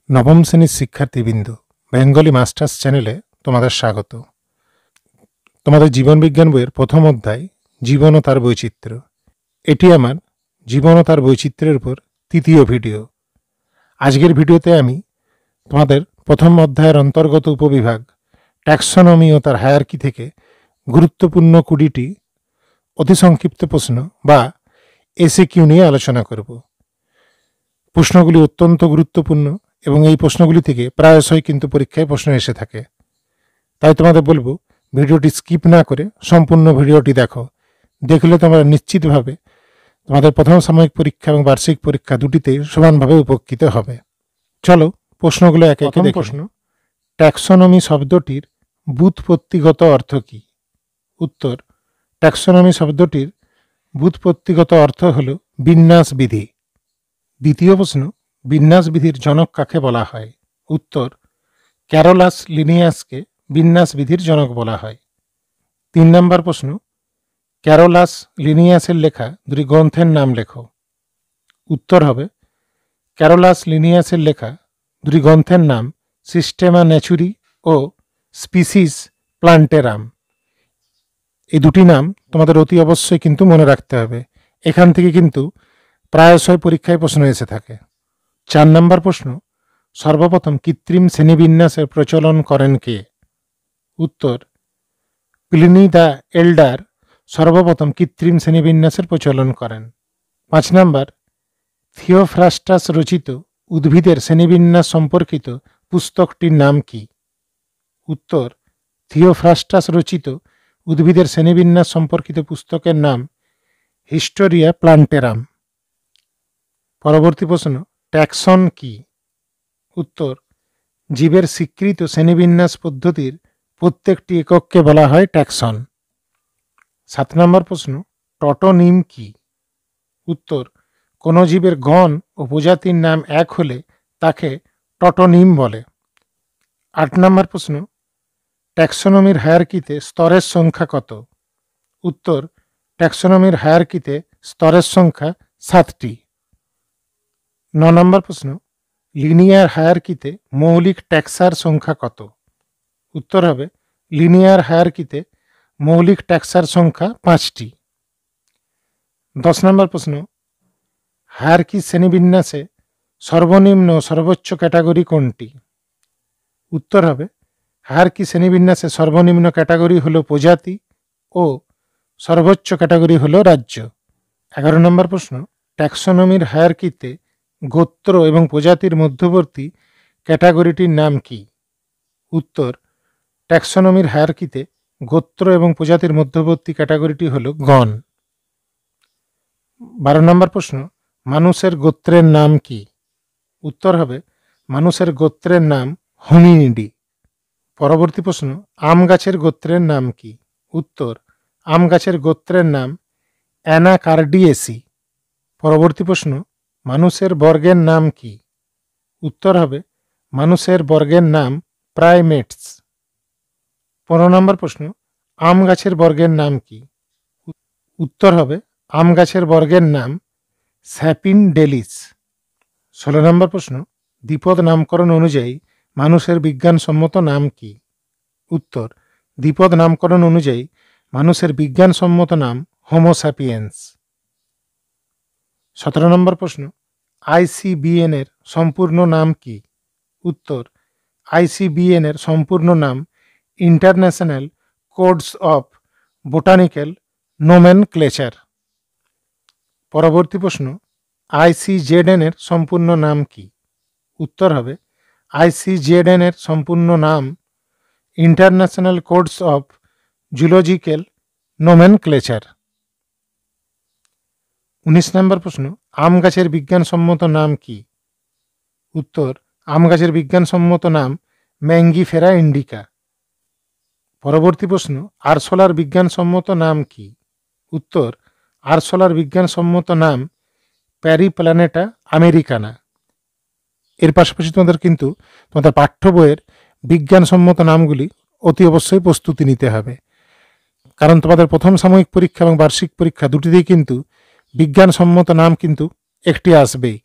নবম শ্রেণীর শিক্ষার্থীবৃন্দ, বেঙ্গলি মাস্টার্স চ্যানেলে তোমাদের স্বাগত। তোমাদের জীবন বিজ্ঞান বইয়ের প্রথম অধ্যায় জীবন ও তার বৈচিত্র্য। এটি আমার জীবন ও তার বৈচিত্র্যের উপর তৃতীয় ভিডিও। আজকের ভিডিওতে আমি তোমাদের প্রথম অধ্যায়ের অন্তর্গত উপবিভাগ ট্যাক্সোনমি ও তার হায়ারার্কি থেকে গুরুত্বপূর্ণ 20টি অতি সংক্ষিপ্ত প্রশ্ন বা এসএকিউ নিয়ে আলোচনা করব। প্রশ্নগুলি অত্যন্ত গুরুত্বপূর্ণ এবং এই প্রশ্নগুলি থেকে প্রায়শই কিন্তু পরীক্ষায় প্রশ্ন এসে থাকে। তাই তোমাদের বলবো, ভিডিওটি স্কিপ না করে সম্পূর্ণ ভিডিওটি দেখো। দেখলে তোমরা নিশ্চিতভাবে তোমাদের প্রথম সাময়িক পরীক্ষা এবং বার্ষিক পরীক্ষা দুটিতেই সমানভাবে উপকৃত হবে। চলো প্রশ্নগুলো একে একে দেখি। প্রশ্ন: ট্যাক্সোনমি শব্দটির ব্যুৎপত্তিগত অর্থ কী? উত্তর: ট্যাক্সোনমি শব্দটির ব্যুৎপত্তিগত অর্থ হল বিন্যাস বিধি। দ্বিতীয় প্রশ্ন: বিন্যাস বিধির জনক কাকে বলা হয়? উত্তর: ক্যারোলাস লিনিয়াসকে বিন্যাস বিধির জনক বলা হয়। 3 নম্বর প্রশ্ন: ক্যারোলাস লিনিয়াসের লেখা দুটি গ্রন্থের নাম লেখো। উত্তর হবে: ক্যারোলাস লিনিয়াসের লেখা দুটি গ্রন্থের নাম সিস্টেমা ন্যাচুরি ও স্পিসিস প্লান্টেরাম। এই দুটি নাম তোমাদের অতি অবশ্যই কিন্তু মনে রাখতে হবে। এখান থেকে কিন্তু প্রায়শই পরীক্ষায় প্রশ্ন এসে থাকে। 4 নম্বর প্রশ্ন: সর্বপ্রথম কৃত্রিম শ্রেণীবিন্যাসের প্রচলন করেন কে? উত্তর: প্লিনি দ্য এল্ডার সর্বপ্রথম কৃত্রিম শ্রেণীবিন্যাসের প্রচলন করেন। 5 নম্বর: থিওফ্রাস্টাস রচিত উদ্ভিদের শ্রেণীবিন্যাস সম্পর্কিত পুস্তকটির নাম কি? উত্তর: থিওফ্রাস্টাস রচিত উদ্ভিদের শ্রেণীবিন্যাস সম্পর্কিত পুস্তকের নাম হিস্টোরিয়া প্লান্টেরাম। পরবর্তী প্রশ্ন: ট্যাক্সন কি? উত্তর: জীবের স্বীকৃত শ্রেণীবিন্যাস পদ্ধতির প্রত্যেকটি একককে বলা হয় ট্যাক্সন। 7 নম্বর প্রশ্ন: টটোনিম কি? উত্তর: কোনো জীবের গণ ও প্রজাতির নাম এক হলে তাকে টটোনিম বলে। 8 নম্বর প্রশ্ন: ট্যাক্সোনমির হায়ারার্কিতে স্তরের সংখ্যা কত? উত্তর: ট্যাক্সোনমির হায়ারার্কিতে স্তরের সংখ্যা 7টি। 9 নম্বর প্রশ্ন: লিনিয়ার হায়ারার্কিতে মৌলিক ট্যাক্সার সংখ্যা কত? উত্তর হবে: লিনিয়ার হায়ারার্কিতে মৌলিক ট্যাক্সার সংখ্যা 5টি। 10 নম্বর প্রশ্ন: হায়ারার্কি শ্রেণীবিন্যাসে সর্বনিম্ন ও সর্বোচ্চ ক্যাটাগরি কোনটি? উত্তর হবে: হায়ারার্কি শ্রেণীবিন্যাসে সর্বনিম্ন ক্যাটাগরি হল প্রজাতি ও সর্বোচ্চ ক্যাটাগরি হল রাজ্য। 11 নম্বর প্রশ্ন: ট্যাক্সোনমির হায়ারার্কিতে গোত্র এবং প্রজাতির মধ্যবর্তী ক্যাটাগরিটির নাম কি? উত্তর: ট্যাক্সোনমির হায়ারার্কিতে গোত্র এবং প্রজাতির মধ্যবর্তী ক্যাটাগরিটি হল গণ। 12 নম্বর প্রশ্ন: মানুষের গোত্রের নাম কি? উত্তর হবে: মানুষের গোত্রের নাম হোমিনিডি। পরবর্তী প্রশ্ন: আম গাছের গোত্রের নাম কি? উত্তর: আম গাছের গোত্রের নাম অ্যানাকার্ডিয়েসি। পরবর্তী প্রশ্ন: মানুষের বর্গের নাম কি? উত্তর হবে: মানুষের বর্গের নাম প্রাইমেটস। 15 নম্বর প্রশ্ন: আম গাছের বর্গের নাম কি? উত্তর হবে: আম গাছের বর্গের নাম স্যাপিনডেলিস। 16 নম্বর প্রশ্ন: দ্বিপদ নামকরণ অনুযায়ী মানুষের বিজ্ঞানসম্মত নাম কি? উত্তর: দ্বিপদ নামকরণ অনুযায়ী মানুষের বিজ্ঞানসম্মত নাম হোমো স্যাপিয়েন্স। 17 নম্বর প্রশ্ন: ICBN এর সম্পূর্ণ নাম কি? উত্তর: ICBN এর সম্পূর্ণ নাম international codes of botanical nomenclature. পরবর্তী প্রশ্ন: ICZN এর সম্পূর্ণ নাম কি? উত্তর হবে: ICZN এর সম্পূর্ণ নাম international codes of zoological nomenclature. 19 নম্বর প্রশ্ন: আম গাছের বিজ্ঞানসম্মত নাম কি? উত্তর: আম গাছের বিজ্ঞানসম্মত নাম ম্যাঙ্গিফেরা ইন্ডিকা। পরবর্তী প্রশ্ন: আরশোলার বিজ্ঞানসম্মত নাম কি? উত্তর: আরশোলার বিজ্ঞানসম্মত নাম প্যারিপ্ল্যানেটা আমেরিকানা। এর পাশাপাশি তোমাদের পাঠ্য বইয়ের বিজ্ঞানসম্মত নামগুলি অতি অবশ্যই প্রস্তুতি নিতে হবে, কারণ তোমাদের প্রথম সাময়িক পরীক্ষা এবং বার্ষিক পরীক্ষা দুটিতেই কিন্তু বিজ্ঞানসম্মত নাম কিন্তু একটি আসবেই।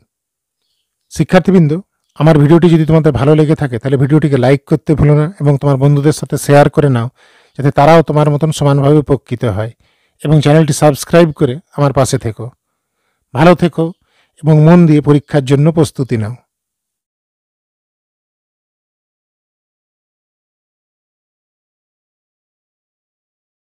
শিক্ষার্থীবৃন্দ, আমার ভিডিওটি যদি তোমাদের ভালো লেগে থাকে তাহলে ভিডিওটিকে লাইক করতে ভুলো না এবং তোমার বন্ধুদের সাথে শেয়ার করে নাও, যাতে তারাও তোমার মতন সমানভাবে উপকৃত হয়, এবং চ্যানেলটি সাবস্ক্রাইব করে আমার পাশে থেকো। ভালো থেকো এবং মন দিয়ে পরীক্ষার জন্য প্রস্তুতি নাও।